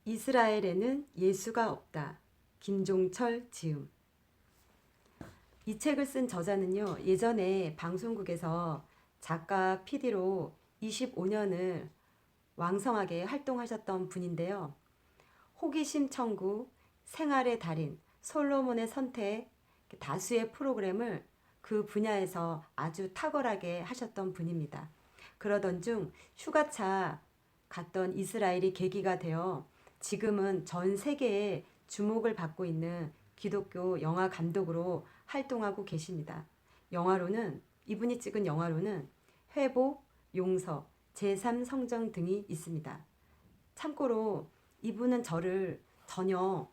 이스라엘에는 예수가 없다. 김종철 지음. 이 책을 쓴 저자는요, 예전에 방송국에서 작가 PD로 25년을 왕성하게 활동하셨던 분인데요. 호기심 천국, 생활의 달인, 솔로몬의 선택, 다수의 프로그램을 그 분야에서 아주 탁월하게 하셨던 분입니다. 그러던 중 휴가차 갔던 이스라엘이 계기가 되어 지금은 전 세계에 주목을 받고 있는 기독교 영화 감독으로 활동하고 계십니다. 이분이 찍은 영화로는 회복, 용서, 제3성경 등이 있습니다. 참고로 이분은 저를 전혀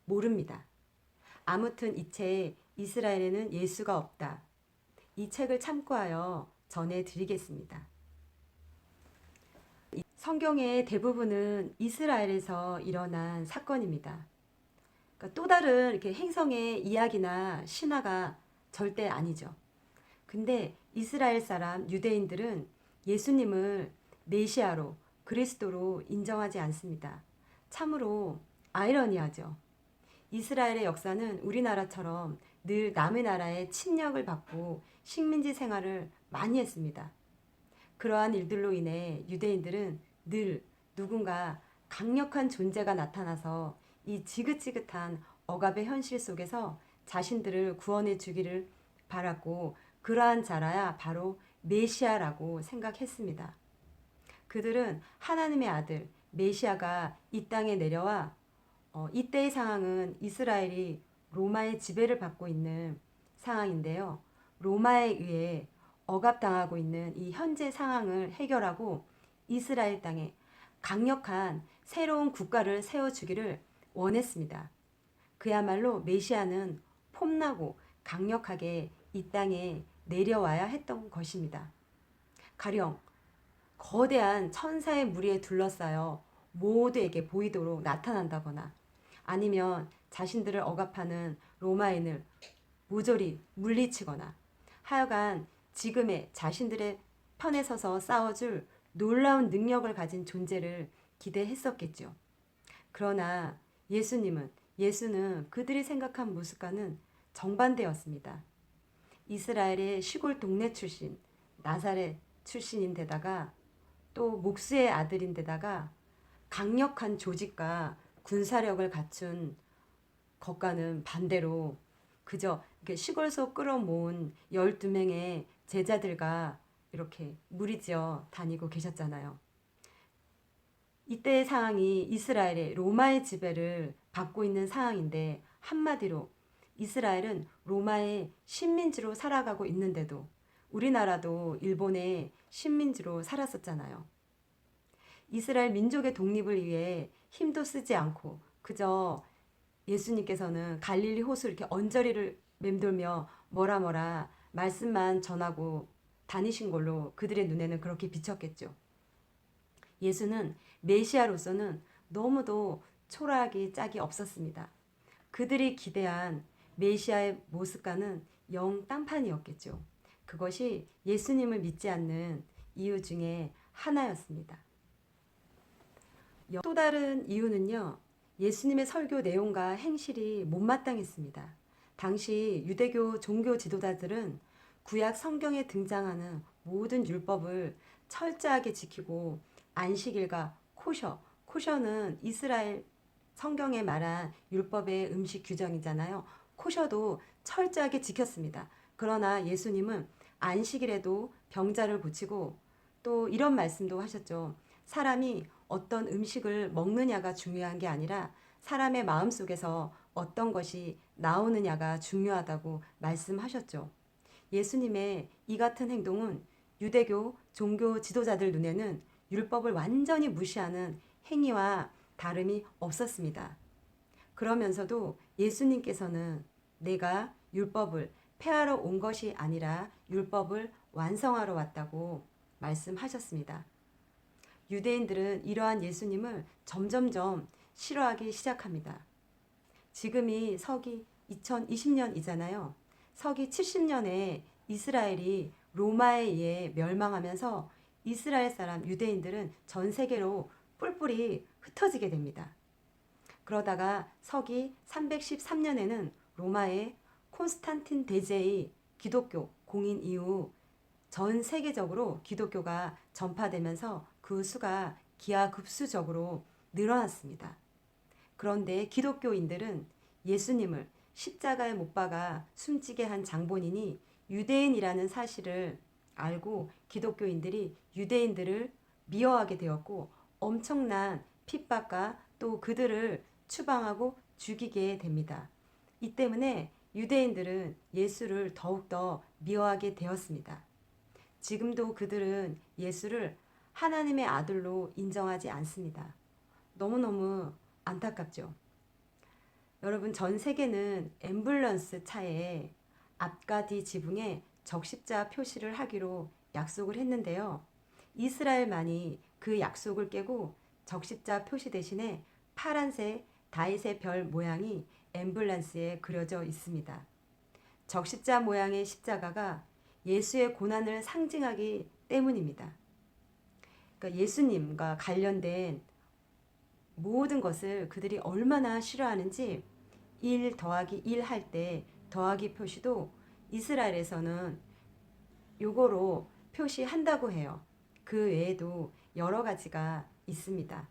모릅니다. 아무튼 이 책 이스라엘에는 예수가 없다. 이 책을 참고하여 전해드리겠습니다. 성경의 대부분은 이스라엘에서 일어난 사건입니다. 그러니까 또 다른 이렇게 행성의 이야기나 신화가 절대 아니죠. 근데 이스라엘 사람 유대인들은 예수님을 메시아로 그리스도로 인정하지 않습니다. 참으로 아이러니하죠. 이스라엘의 역사는 우리나라처럼 늘 남의 나라의 침략을 받고 식민지 생활을 많이 했습니다. 그러한 일들로 인해 유대인들은 늘 누군가 강력한 존재가 나타나서 이 지긋지긋한 억압의 현실 속에서 자신들을 구원해 주기를 바랐고, 그러한 자라야 바로 메시아라고 생각했습니다. 그들은 하나님의 아들 메시아가 이 땅에 내려와 이때의 상황은 이스라엘이 로마의 지배를 받고 있는 상황인데요. 로마에 의해 억압당하고 있는 이 현재 상황을 해결하고 이스라엘 땅에 강력한 새로운 국가를 세워주기를 원했습니다. 그야말로 메시아는 폼나고 강력하게 이 땅에 내려와야 했던 것입니다. 가령 거대한 천사의 무리에 둘러싸여 모두에게 보이도록 나타난다거나, 아니면 자신들을 억압하는 로마인을 모조리 물리치거나, 하여간 지금의 자신들의 편에 서서 싸워줄 놀라운 능력을 가진 존재를 기대했었겠죠. 그러나 예수는 그들이 생각한 모습과는 정반대였습니다. 이스라엘의 시골 동네 출신, 나사렛 출신인데다가 또 목수의 아들인데다가 강력한 조직과 군사력을 갖춘 것과는 반대로 그저 이렇게 시골에서 끌어모은 12명의 제자들과 이렇게 무리지어 다니고 계셨잖아요. 이때의 상황이 이스라엘의 로마의 지배를 받고 있는 상황인데, 한마디로 이스라엘은 로마의 식민지로 살아가고 있는데도 우리나라도 일본의 식민지로 살았었잖아요. 이스라엘 민족의 독립을 위해 힘도 쓰지 않고 그저 예수님께서는 갈릴리 호수 이렇게 언저리를 맴돌며 뭐라 말씀만 전하고 다니신 걸로 그들의 눈에는 그렇게 비쳤겠죠. 예수는 메시아로서는 너무도 초라하기 짝이 없었습니다. 그들이 기대한 메시아의 모습과는 영 딴판이었겠죠. 그것이 예수님을 믿지 않는 이유 중에 하나였습니다. 또 다른 이유는요, 예수님의 설교 내용과 행실이 못마땅했습니다. 당시 유대교 종교 지도자들은 구약 성경에 등장하는 모든 율법을 철저하게 지키고 안식일과 코셔는 이스라엘 성경에 말한 율법의 음식 규정이잖아요. 코셔도 철저하게 지켰습니다. 그러나 예수님은 안식일에도 병자를 고치고 또 이런 말씀도 하셨죠. 사람이 어떤 음식을 먹느냐가 중요한 게 아니라 사람의 마음속에서 어떤 것이 나오느냐가 중요하다고 말씀하셨죠. 예수님의 이 같은 행동은 유대교 종교 지도자들 눈에는 율법을 완전히 무시하는 행위와 다름이 없었습니다. 그러면서도 예수님께서는 내가 율법을 폐하러 온 것이 아니라 율법을 완성하러 왔다고 말씀하셨습니다. 유대인들은 이러한 예수님을 점점점 싫어하기 시작합니다. 지금이 서기 2020년이잖아요. 서기 70년에 이스라엘이 로마에 의해 멸망하면서 이스라엘 사람 유대인들은 전 세계로 뿔뿔이 흩어지게 됩니다. 그러다가 서기 313년에는 로마의 콘스탄틴 대제의 기독교 공인 이후 전 세계적으로 기독교가 전파되면서 그 수가 기하급수적으로 늘어났습니다. 그런데 기독교인들은 예수님을 십자가에 못 박아 숨지게 한 장본인이 유대인이라는 사실을 알고 기독교인들이 유대인들을 미워하게 되었고 엄청난 핍박과 또 그들을 추방하고 죽이게 됩니다. 이 때문에 유대인들은 예수를 더욱더 미워하게 되었습니다. 지금도 그들은 예수를 하나님의 아들로 인정하지 않습니다. 너무너무 안타깝죠. 여러분, 전 세계는 앰뷸런스 차에 앞과 뒤 지붕에 적십자 표시를 하기로 약속을 했는데요. 이스라엘만이 그 약속을 깨고 적십자 표시 대신에 파란색 다윗의 별 모양이 앰뷸런스에 그려져 있습니다. 적십자 모양의 십자가가 예수의 고난을 상징하기 때문입니다. 그러니까 예수님과 관련된 모든 것을 그들이 얼마나 싫어하는지 1 더하기 1 할 때 더하기 표시도 이스라엘에서는 요거로 표시한다고 해요. 그 외에도 여러 가지가 있습니다.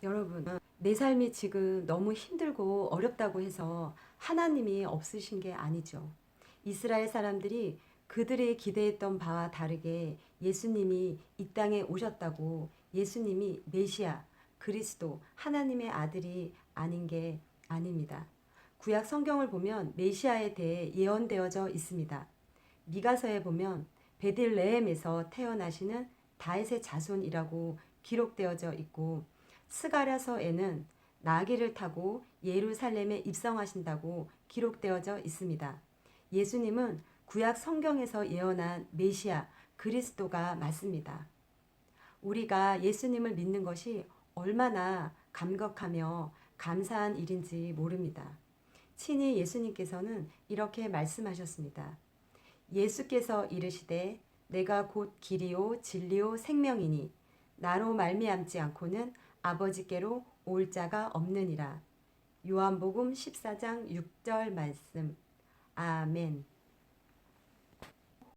여러분, 내 삶이 지금 너무 힘들고 어렵다고 해서 하나님이 없으신 게 아니죠. 이스라엘 사람들이 그들이 기대했던 바와 다르게 예수님이 이 땅에 오셨다고, 예수님이 메시아, 그리스도, 하나님의 아들이 아닌 게 아닙니다. 구약 성경을 보면 메시아에 대해 예언되어져 있습니다. 미가서에 보면 베들레헴에서 태어나시는 다윗의 자손이라고 기록되어져 있고, 스가랴서에는 나귀를 타고 예루살렘에 입성하신다고 기록되어져 있습니다. 예수님은 구약 성경에서 예언한 메시아 그리스도가 맞습니다. 우리가 예수님을 믿는 것이 얼마나 감격하며 감사한 일인지 모릅니다. 친히 예수님께서는 이렇게 말씀하셨습니다. 예수께서 이르시되 내가 곧 길이요 진리요 생명이니 나로 말미암지 않고는 아버지께로 올 자가 없느니라. 요한복음 14장 6절 말씀. 아멘.